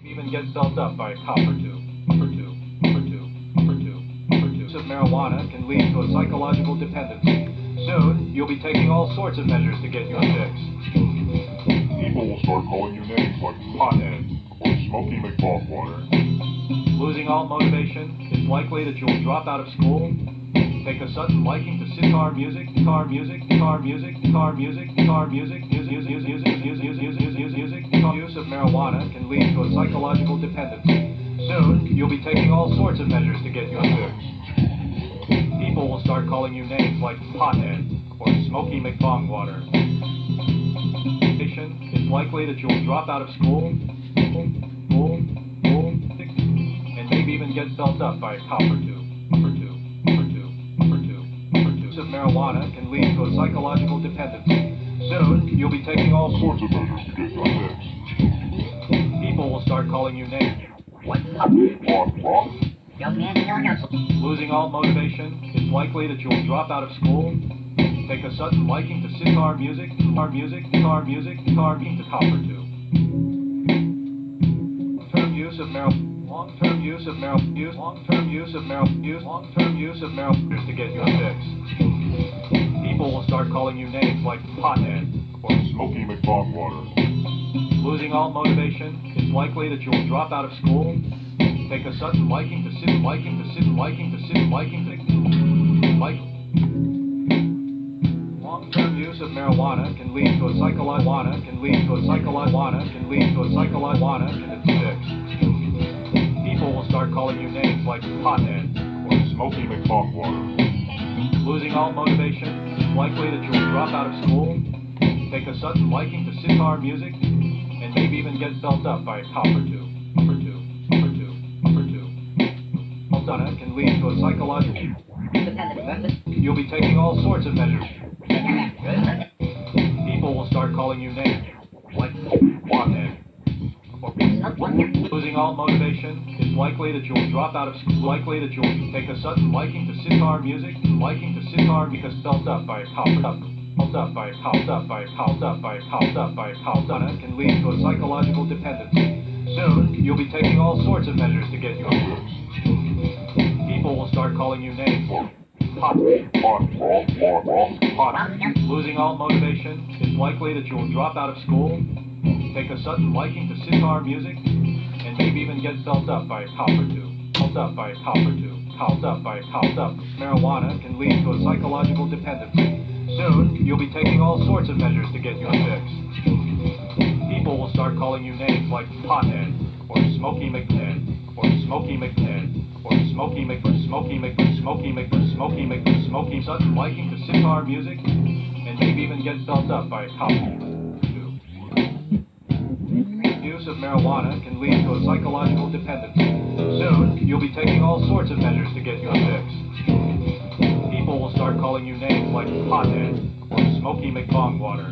Even get built up by a cop or two. Use of marijuana can lead to a psychological dependency. Soon, you'll be taking all sorts of measures to get your fix. People will start calling you names like pothead or Smoky McBogwater. Losing all motivation, it's likely that you'll drop out of school, take a sudden liking to sitar music, use of marijuana can lead to a psychological dependency. Soon, you'll be taking all sorts of measures to get your fix. People will start calling you names like pothead or Smoky McBogwater. It's likely that you'll drop out of school, and maybe even get built up by a cop or two. Use of marijuana can lead to a psychological dependency. Soon, you'll be taking all sorts of measures to get your fix. People will start calling you names. Losing all motivation, it's likely that you'll drop out of school, take a sudden liking to sitar music, to cop or two. Long-term use of marijuana to get your fix. People will start calling you names like pothead or Smoky McBogwater. Losing all motivation, it's likely that you'll drop out of school, take a sudden liking to Long-term use of marijuana can lead to a psychological fix. People will start calling you names like pothead or Smoky McBogwater. Losing all motivation, it's likely that you'll drop out of school, take a sudden liking to sitar music, and maybe even get built up by a cop or two. Marijuana can lead to a psychological. You'll be taking all sorts of measures. People will start calling you names like pothead. Losing all motivation, it's likely that you'll drop out of school. Take a sudden liking to sitar music, because built up by a cop. Marijuana can lead to a psychological dependency. Soon, you'll be taking all sorts of measures to get your fix. People will start calling you names. Losing all motivation, it's likely that you'll drop out of school, take a sudden liking to sitar music, and maybe even get built up by a cop or two. Marijuana can lead to a psychological dependency. Soon, you'll be taking all sorts of measures to get your fix. People will start calling you names like pothead or Smoky McBogwater. Sudden liking to sitar music, and maybe even get built up by a cop. Use of marijuana can lead to a psychological dependency. Soon, you'll be taking all sorts of measures to get your fix. People will start calling you names like pothead or Smoky McBogwater.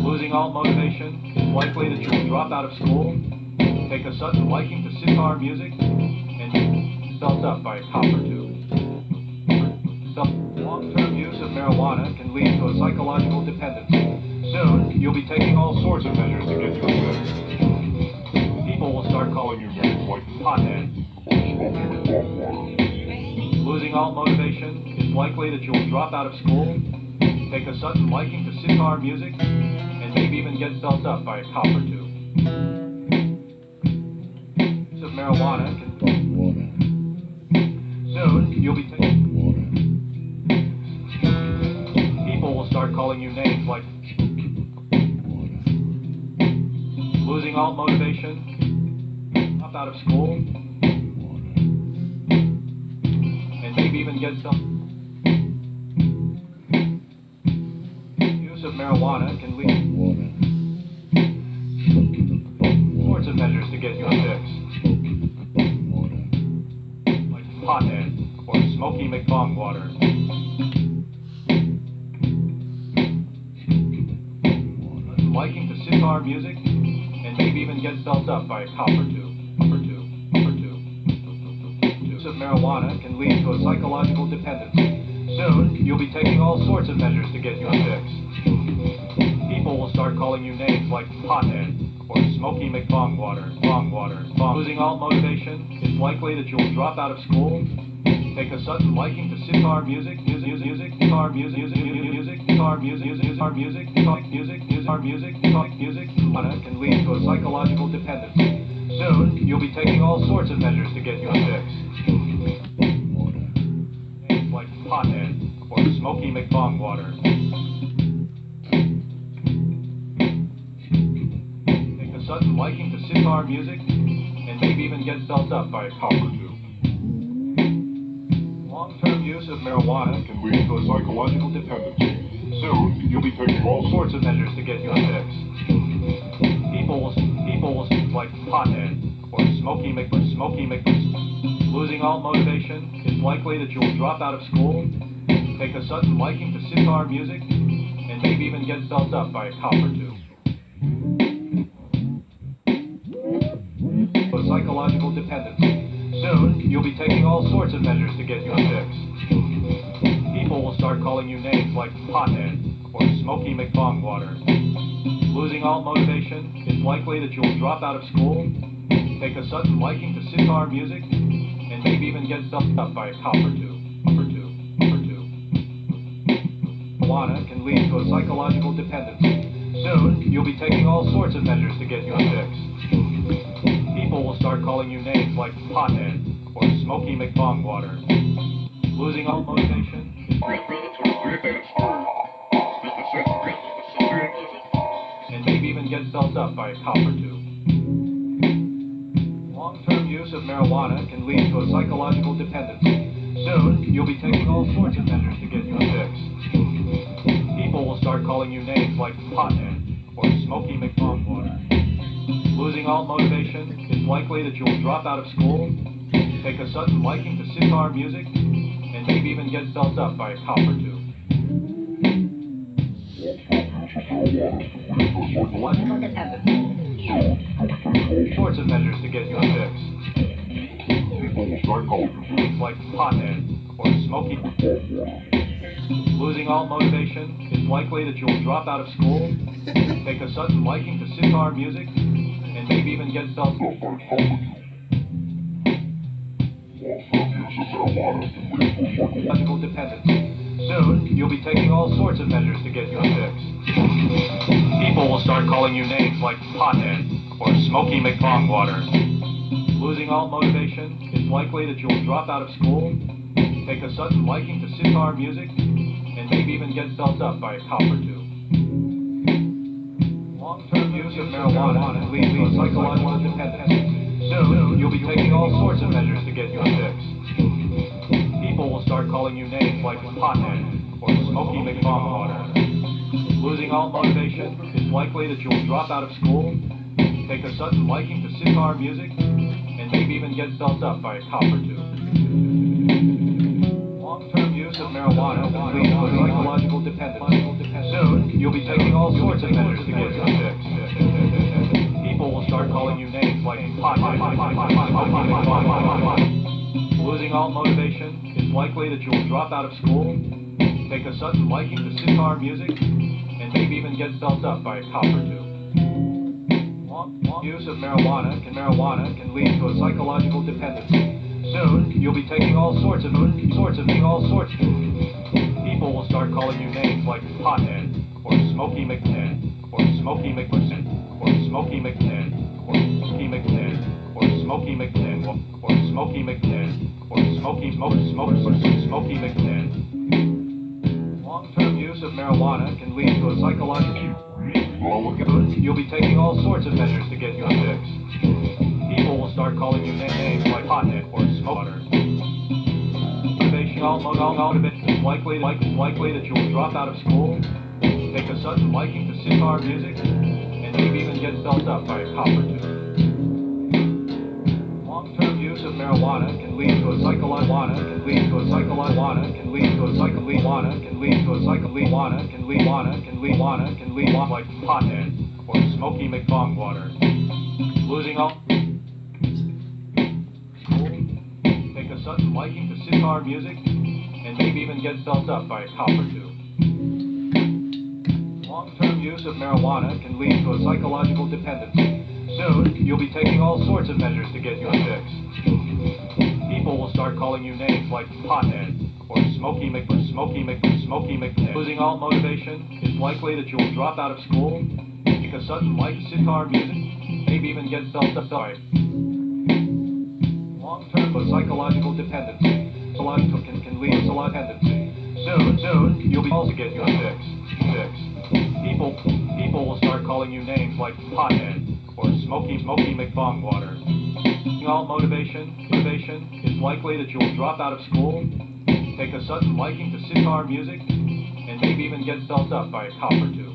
Losing all motivation, it's likely that you'll drop out of school, take a sudden liking to sitar music, and built up by a cop or two. Long-term use of marijuana can lead to a psychological dependency. Soon, you'll be taking all sorts of measures to get your fix. People will start calling you names like pothead or Smoky McBogwater. Losing all motivation, it's likely that you'll drop out of school, take a sudden liking to sitar music, and maybe even get built up by a cop or two. Use of marijuana can... Soon, you'll be taking... People will start calling you names like... Losing all motivation, drop out of school, and maybe even get some... Use of marijuana can lead sorts of measures to get your fix. Like pothead or Smoky McBogwater. Liking to sitar music, and maybe even get built up by a cop or two. Use of marijuana can lead to a psychological dependency. Soon, you'll be taking all sorts of measures to get your fix. People will start calling you names like pothead or smoky McBong water, bong water, bong. Losing all motivation, it's likely that you'll drop out of school. Take a sudden liking to sitar music, guitar music, guitar music, guitar music, guitar music, marijuana can lead to a psychological dependency. Soon, you'll be taking all sorts of measures to get you a fix. Names like pothead or smoky McBong water. Take a sudden liking to sitar music, and maybe even get felt up by a cop or two. Long-term use of marijuana can lead to a psychological dependency. Soon, you'll be taking all sorts of measures to get you a fix. People will like pothead or smoky Mc. Losing all motivation, it's likely that you'll drop out of school, take a sudden liking to sitar music, and maybe even get felt up by a cop or two. A psychological dependency. Soon, you'll be taking all sorts of measures to get you a fix. People will start calling you names like pothead or smoky McBong water. Losing all motivation, it's likely that you'll drop out of school, take a sudden liking to sitar music, and maybe even get felt up by a cop or two. Marijuana can lead to a psychological dependency. Soon, you'll be taking all sorts of measures to get you a fix. People will start calling you names like pothead or smoky McBong water. Losing all motivation, and maybe even get felt up by a cop or two. Long-term use of marijuana can lead to a psychological dependency. Soon, you'll be taking all sorts of measures to get you a fix. People will start calling you names like pothead or smoky McBong water. Losing all motivation, it's likely that you'll drop out of school, take a sudden liking to sitar music, and maybe even get felt up by a cop or two. Psychological dependency. Sorts of measures to get you a fix. People will start calling you Things like pothead or smoky. Losing all motivation, it's likely that you'll drop out of school, take a sudden liking to sitar music, and maybe even get felt up by a cop or two. Psychological dependency. Soon, you'll be taking all sorts of measures to get you a fix. People will start calling you names like pothead or smoky McBong water. Losing all motivation, it's likely that you'll drop out of school, take a sudden liking to sitar music, and maybe even get felt up by a cop or two. Long-term use of marijuana can lead to a psychological dependency. Soon, you'll be taking all sorts of measures to get you a fix. People will start calling you names like pothead or smoky McBong water. Losing all motivation, it's likely that you'll drop out of school, take a sudden liking to sitar music, and maybe even get felt up by a cop or two. Long-term use of marijuana can lead to a psychological dependency. Soon, you'll be taking all sorts of measures to get you a fix. People will start calling you names like pothead. Losing all motivation, it's likely that you'll drop out of school, take a sudden liking to sitar music, and maybe even get felt up by a cop or two. Long use of marijuana can lead to a psychological dependency. Soon, you'll be taking all sorts of. People will start calling you names like pothead or smoky McNed or smoky McNed or smoky McNed or smoky McNed or smoky McNed or smoky McNed or smoky McNed. Long-term use of marijuana can lead to a psychological. You'll be taking all sorts of measures to get you a fix. People will start calling you names like pothead or smoker. Motivation, it's likely that you'll drop out of school, take a sudden liking to sitar music, and maybe even get felt up by a cop or two. Long-term use of marijuana can lead to a psychological like pothead or smoky McBong water. Losing all. Take a sudden liking to sitar music, and maybe even get felt up by a cop or two. Long-term use of marijuana can lead to a psychological dependency. Soon, you'll be taking all sorts of measures to get your fix. People will start calling you names like pothead or Smoky Mc. Losing all motivation, it's likely that you will drop out of school because sudden light sitar music, maybe even get felt up by long-term psychological dependency. Can lead to a tendency. Soon, you'll be able to get your fix. People will start calling you names like pothead or Smoky McBongwater. All motivation, it's likely that you will drop out of school, take a sudden liking to sitar music, and maybe even get felt up by a cop or two.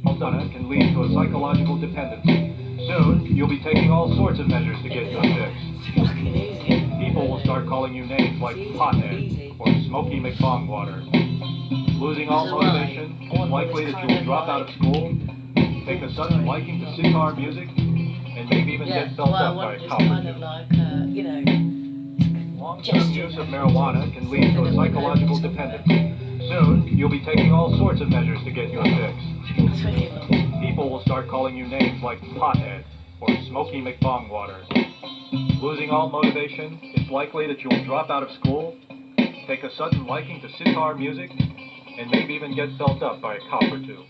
Marijuana can lead to a psychological dependency. Soon, you'll be taking all sorts of measures to get your fix. People will start calling you names like pothead or Smoky McBongwater. Losing all motivation, it's likely that you will drop out of school, take a sudden liking to sitar music, and maybe even get felt up by a cop or two. Long-term use of marijuana can lead to a psychological dependency. Soon, you'll be taking all sorts of measures to get your fix. People will start calling you names like pothead or Smoky McBongwater. Losing all motivation, it's likely that you will drop out of school, take a sudden liking to sitar music, and maybe even get felt up by a cop or two.